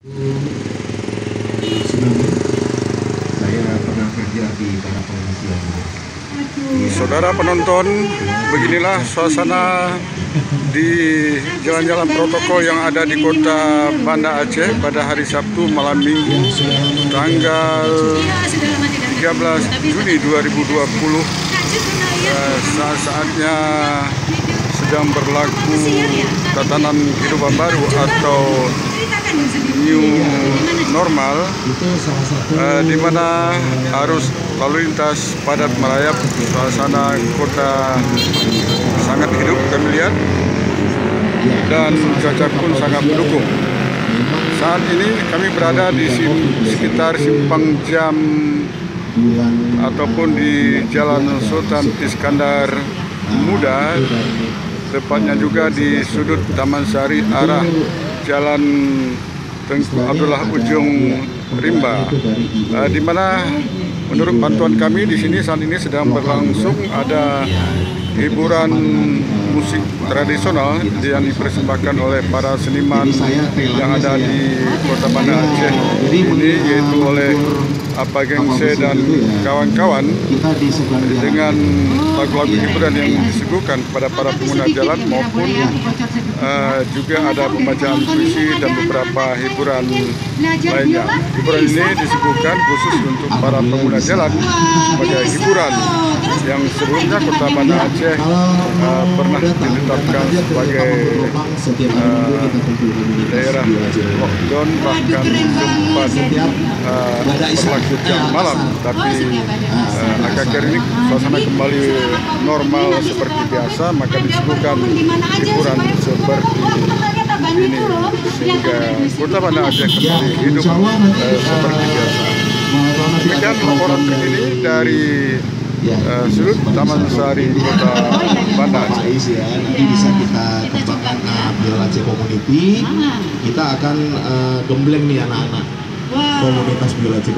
Tsunami, saya pernah kerja di para pengungsian. Saudara penonton, beginilah suasana di jalan-jalan protokol yang ada di kota Banda Aceh pada hari Sabtu malam Minggu tanggal 13 Juni 2020. Saat-saatnya sedang berlaku tatanan kehidupan baru atau new normal, di mana arus lalu lintas padat merayap. Suasana kota sangat hidup kami lihat, dan cuaca pun sangat mendukung. Saat ini kami berada di sekitar Simpang Jam ataupun di Jalan Sultan Iskandar Muda, tepatnya juga di sudut Taman Sari arah Jalan Tengku Abdullah Ujung Rimba, di mana menurut bantuan kami di sini saat ini sedang berlangsung ada hiburan musik tradisional yang dipersembahkan oleh para seniman yang ada di Kota Banda Aceh ini, yaitu oleh Apa Gengse dan kawan-kawan, dengan lagu-lagu hiburan yang disuguhkan kepada para pengguna jalan, maupun juga ada pembacaan puisi dan beberapa hiburan lainnya. Hiburan ini disuguhkan khusus untuk para pengguna jalan sebagai hiburan yang sebelumnya Kota Banda Aceh pernah ditetapkan sebagai daerah lockdown, bahkan sempat berlaku jam malam, tapi akhir-akhir ini suasana kembali normal seperti biasa, maka disuguhkan hiburan seperti ini sehingga Kota Banda Aceh kembali hidup seperti biasa. Demikian laporan terkini dari sudut Taman Sari Kota Banda Aceh. Nanti bisa kita kembangkan Biola Aceh Community. Kita akan gembleng nih anak-anak komunitas Biola Aceh.